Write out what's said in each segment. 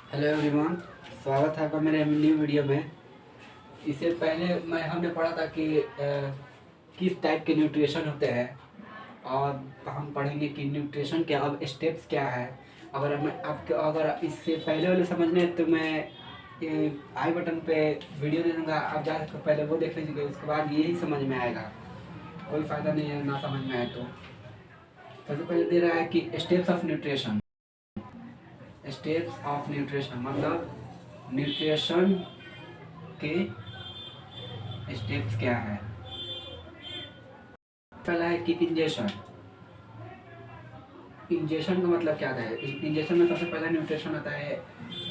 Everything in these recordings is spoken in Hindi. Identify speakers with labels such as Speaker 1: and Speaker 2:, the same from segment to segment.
Speaker 1: हेलो एवरीवन, स्वागत है आपका मेरे न्यू वीडियो में। इससे पहले हमने पढ़ा था कि किस टाइप के न्यूट्रिशन होते हैं, और हम पढ़ेंगे कि न्यूट्रिशन के अब स्टेप्स क्या है। अगर इससे पहले वाले समझने हैं तो मैं आई बटन पे वीडियो दे दूँगा, आप जाकर पहले वो देख लीजिएगा, उसके बाद यही समझ में आएगा। कोई फ़ायदा नहीं है ना समझ में आए तो। सबसे पहले दे रहा है कि steps of nutrition. Steps of nutrition मतलब न्यूट्रिशन के स्टेप्स क्या है। पहला है कि इंजेशन। इंजेशन का मतलब क्या है? इंजेशन में सबसे पहला न्यूट्रिशन आता है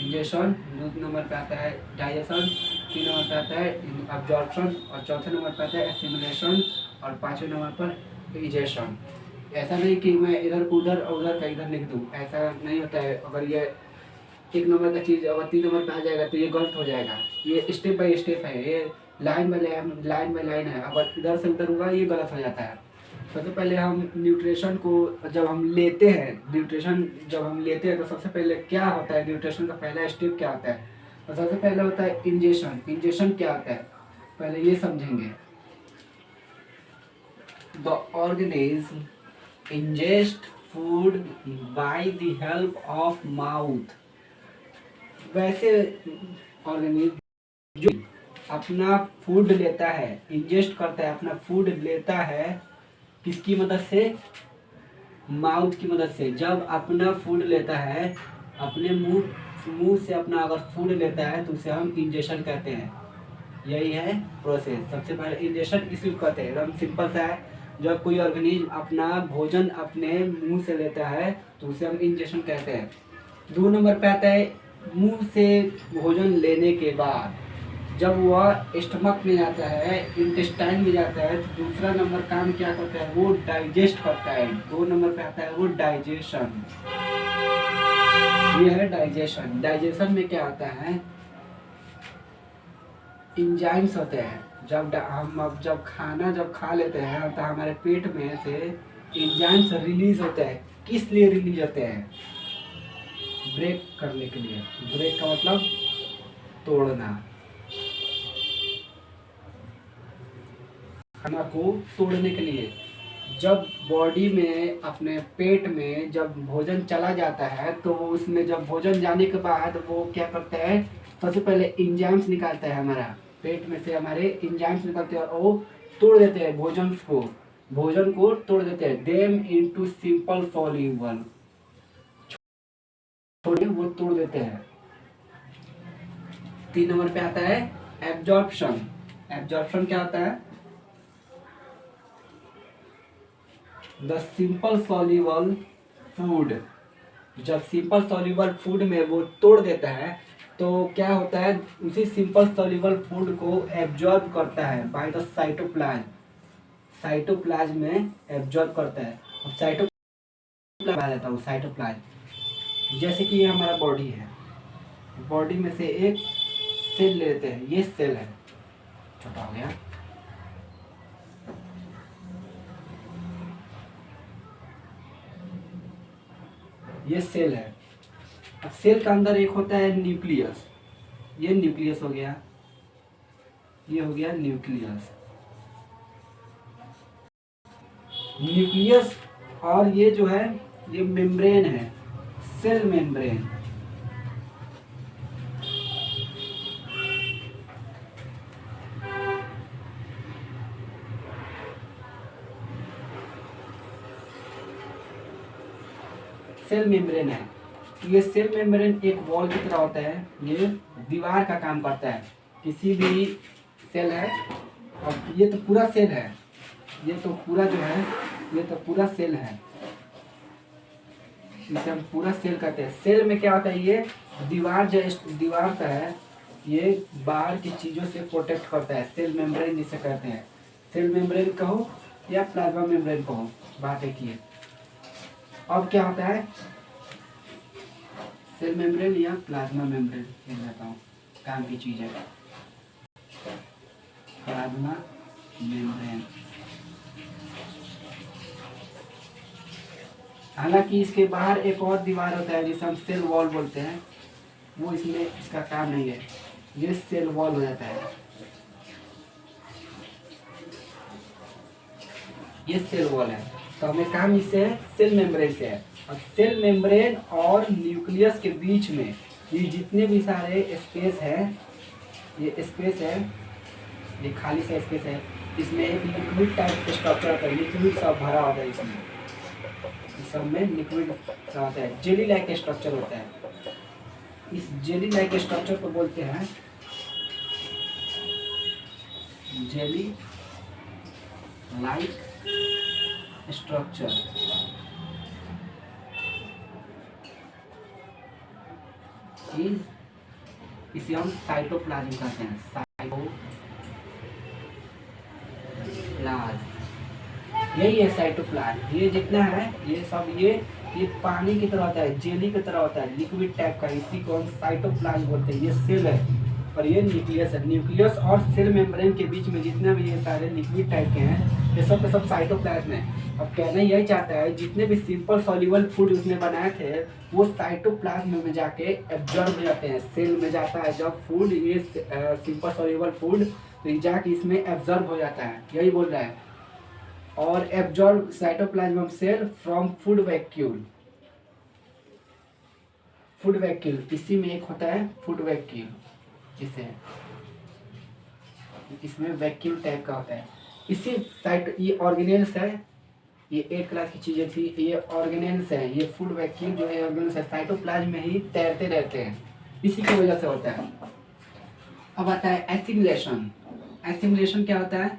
Speaker 1: इंजेशन, दूसरे नंबर पे आता है डाइजेशन, तीन नंबर पे आता है अब्जॉर्प्शन, और चौथे नंबर पे आता है एसिमिलेशन, और पांचवें नंबर पर इजेशन। ऐसा नहीं कि मैं इधर उधर और उधर का इधर लिख दूँ, ऐसा नहीं होता है। अगर ये एक नंबर का चीज़ अगर तीन नंबर पे आ जाएगा तो ये गलत हो जाएगा। ये स्टेप बाय स्टेप है, ये लाइन बाय लाइन है। अगर इधर से उधर हुआ ये गलत हो जाता है। सबसे पहले हम न्यूट्रिशन को जब हम लेते हैं तो सबसे पहले क्या होता है, न्यूट्रिशन का पहला स्टेप क्या होता है? तो सबसे पहले होता है इंजेशन। इंजेशन क्या होता है पहले ये समझेंगे। The organism ingest food by the help of mouth। वैसे ऑर्गेनिज्म जो अपना फूड लेता है, इंजेस्ट करता है, अपना फूड लेता है किसकी मदद से? माउथ की मदद से। जब अपना फूड लेता है, अपने मुंह से अपना अगर फूड लेता है तो उसे हम इंजेशन कहते हैं। यही है प्रोसेस। सबसे पहले इंजेशन इसी को कहते हैं, एकदम सिंपल सा है। जब कोई ऑर्गेनिज्म अपना भोजन अपने मुंह से लेता है तो उसे हम इंजेशन कहते हैं। दो नंबर पे आता है मुंह से भोजन लेने के बाद जब वह स्टमक में जाता है, इंटेस्टाइन में जाता है, तो दूसरा नंबर काम क्या करता है? वो डाइजेस्ट करता है। दो नंबर पे आता है वो डाइजेशन। ये है डाइजेशन। डाइजेशन में क्या आता है? इंजाइम्स होते हैं। जब खाना खा लेते हैं तो हमारे पेट में से इंजाइम्स रिलीज होते हैं। किस लिए रिलीज होते हैं? ब्रेक करने के लिए। ब्रेक का मतलब तोड़ना, खाना को तोड़ने के लिए। जब बॉडी में अपने पेट में जब भोजन चला जाता है तो वो उसमें जब भोजन जाने के बाद वो क्या करता है? सबसे पहले इंजाइम्स निकालता है। हमारा पेट में से हमारे इंजाइम्स निकलते हैं और वो तोड़ देते हैं भोजन को तोड़ देते हैं। देम इनटू सिंपल सॉल्यूबल, छोटे वो तोड़ देते हैं। तीन नंबर पे आता है एब्जॉर्प्शन। एब्जॉर्प्शन क्या होता है? The simple soluble food. जब सिंपल सॉल्यूबल फूड में वो तोड़ देता है तो क्या होता है? उसी सिंपल सॉल्यूबल फूड को एब्जॉर्ब करता है बाय द साइटोप्लाज्म। साइटोप्लाज्म में एब्जॉर्ब करता है। अब साइटोप्लाज्म आ जाता है वो साइटोप्लाज्म। जैसे कि ये हमारा बॉडी है, बॉडी में से एक सेल लेते हैं। ये सेल है, छोटा हो गया। ये सेल है। अब सेल के अंदर एक होता है न्यूक्लियस। ये न्यूक्लियस हो गया, ये हो गया न्यूक्लियस। न्यूक्लियस और ये जो है ये मेम्ब्रेन है, सेल मेम्ब्रेन। सेल मेम्ब्रेन है। ये सेल मेम्ब्रेन एक वॉल की तरह होता है। ये दीवार का काम करता है। किसी भी सेल है, और ये तो पूरा सेल है, ये तो पूरा जो है ये तो पूरा सेल है। इसे हम पूरा सेल कहते हैं। सेल में क्या होता है? ये दीवार सा है, ये बाहर की चीजों से प्रोटेक्ट करता है। सेल मेम्ब्रेन जिसे कहते हैं। सेल मेम्ब्रेन कहो या प्लाज्मा मेम्ब्रेन कहो, बात एक ही है। अब क्या होता है? सेल मेम्ब्रेन या प्लाज्मा मेम्ब्रेन कह जाता हूँ, काम की चीज है प्लाज्मा मेम्ब्रेन। हालांकि इसके बाहर एक और दीवार होता है जिसे हम सेल वॉल बोलते हैं। वो इसमें इसका काम नहीं है, ये सेल वॉल हो जाता है, ये सेल वॉल है। तो हमें काम इससे सेल मेम्ब्रेन से है। अब सेल मेम्ब्रेन और न्यूक्लियस के बीच में ये जितने भी सारे स्पेस है, ये स्पेस है, ये खाली सा स्पेस है, इसमें एक लिक्विड टाइप स्ट्रक्चर होता है, लिक्विड सब भरा होता है इसमें, इस सब में लिक्विड सा होता है, जेली लाइक स्ट्रक्चर होता है। इस जेली लाइक स्ट्रक्चर को बोलते हैं जेली लाइक स्ट्रक्चर। इसे हम साइटोप्लाज्म कहते हैं, साइटोप्लाज्म, यही है साइटोप्लाज्म। ये जितना है ये सब ये पानी की तरह होता है, जेली की तरह होता है, लिक्विड टाइप का, इसी को हम साइटोप्लाज्म बोलते हैं। ये सेल है और ये न्यूक्लियस है। न्यूक्लियस और सेल मेम्ब्रेन के बीच में जितने भी ये सारे लिक्विड टाइप के हैं, ये सब के सब साइटोप्लाज्म है। अब कहना यही चाहता है जितने भी सिंपल सॉल्युबल फूड उसने बनाए थे वो साइटोप्लाज्म में जाके एब्जॉर्ब हो जाते हैं, सेल में जाता है जब फूड, ये सिंपल सॉल्युबल फूड, तो जाके इसमें एब्जॉर्ब हो जाता है, यही बोल रहा है। और absorb cytoplasm cell from food vacuole, food vacuole इसी में एक होता है फूड वैक्यूल, जिसे इसमें वैक्यूल टाइप का होता है। इसी साइट ये ऑर्गेनेल्स है, ये 8 क्लास की चीजें थी, ये ऑर्गेनेल्स है, ये फूड वैक्यूल जो है ऑर्गेनेल्स है, साइटोप्लाज्म में ही तैरते रहते हैं, इसी की वजह से होता है। अब आता है एसिमिलेशन। एसिमिलेशन क्या होता है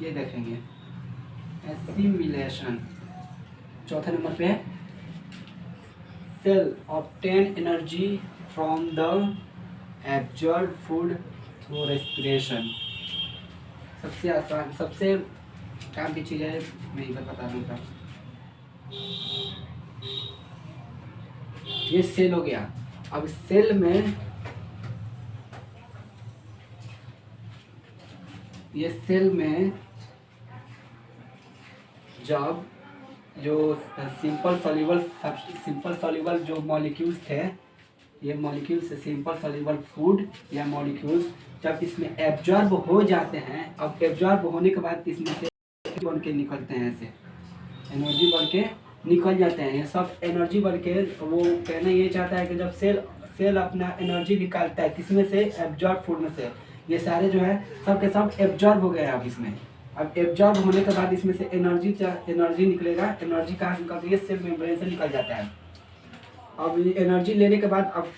Speaker 1: ये देखेंगे। एसिमिलेशन चौथे नंबर पे है, cell obtain energy from the absorb food through respiration. सबसे आसान, सबसे काम की चीज़ है, मैं इधर बता दूँगा। ये सेल हो गया। अब सेल में ये सेल में जब जो सिंपल सॉल्युबल जो मॉलिक्यूल्स थे, ये मॉलिक्यूल्स सिंपल सॉल्युबल फूड या मॉलिक्यूल्स जब इसमें एब्जॉर्ब हो जाते हैं, अब एब्जॉर्ब होने के बाद इसमें से बन के निकलते हैं, ऐसे एनर्जी बन के निकल जाते हैं। ये सब एनर्जी बन के, वो कहना ये चाहता है कि जब सेल अपना एनर्जी निकालता है किसमें से, एब्जॉर्ब फूड में से, ये सारे जो है सब के सब एब्जॉर्ब हो गए। अब इसमें अब एब्जॉर्ब होने के बाद इसमें से एनर्जी निकलेगा। एनर्जी कहाँ से निकलती है, सेल मेम्ब्रेन से निकल जाता है। अब एनर्जी लेने के बाद अब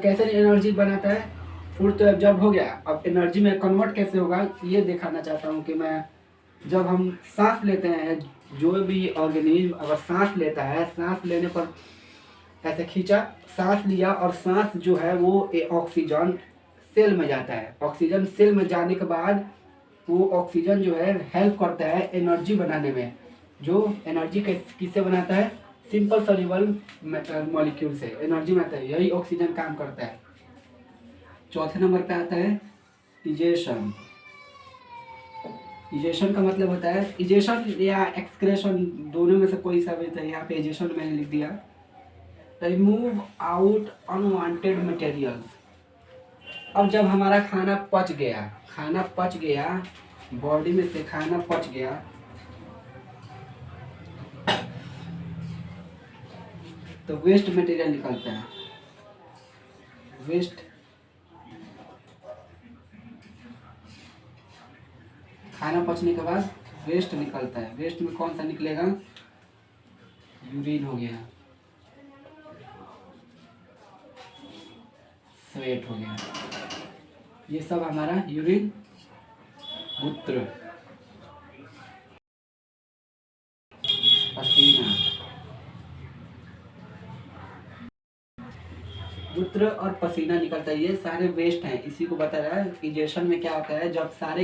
Speaker 1: कैसे एनर्जी बनाता है, फूड तो एब्जॉर्ब हो गया, अब एनर्जी में कन्वर्ट कैसे होगा ये दिखाना चाहता हूँ कि मैं, जब हम सांस लेते हैं, जो भी ऑर्गेनिज्म अगर सांस लेता है, सांस लेने पर ऐसे खींचा, सांस लिया और सांस जो है वो ऑक्सीजन सेल में जाता है। ऑक्सीजन सेल में जाने के बाद वो ऑक्सीजन जो है हेल्प करता है एनर्जी बनाने में। जो एनर्जी किससे बनाता है, सिंपल सॉल्युबल मॉलिक्यूल से एनर्जी बनाता है, यही ऑक्सीजन काम करता है। चौथे नंबर पे आता है इजेशन। इजेशन का मतलब होता है, इजेशन या एक्सक्रेशन दोनों में से कोई सा भी था, यहाँ पे इजेशन मैंने लिख दिया। Remove out unwanted materials. अब जब हमारा खाना पच गया, बॉडी में से खाना पच गया, तो वेस्ट मटेरियल निकलता है। वेस्ट, खाना पचने के बाद वेस्ट निकलता है। वेस्ट में कौन सा निकलेगा, यूरिन हो गया, स्वेट हो गया, ये सब हमारा यूरिन, मूत्र, पसीना, मूत्र और पसीना निकलता है, ये सारे वेस्ट हैं। इसी को बता रहा है इजेशन में क्या होता है, जब सारे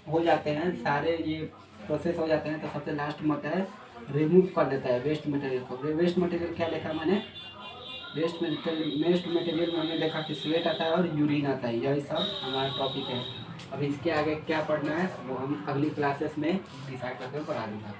Speaker 1: हो जाते हैं, सारे ये प्रोसेस हो जाते हैं, तो सबसे लास्ट में होता है रिमूव कर देता है वेस्ट मटेरियल को। वेस्ट मटेरियल क्या लिखा मैंने, वेस्ट मटेरियल में हमने देखा कि स्वेट आता है और यूरिन आता है, यही सब हमारा टॉपिक है। अब इसके आगे क्या पढ़ना है वो हम अगली क्लासेस में डिसाइड करके पढ़ा दूँगा।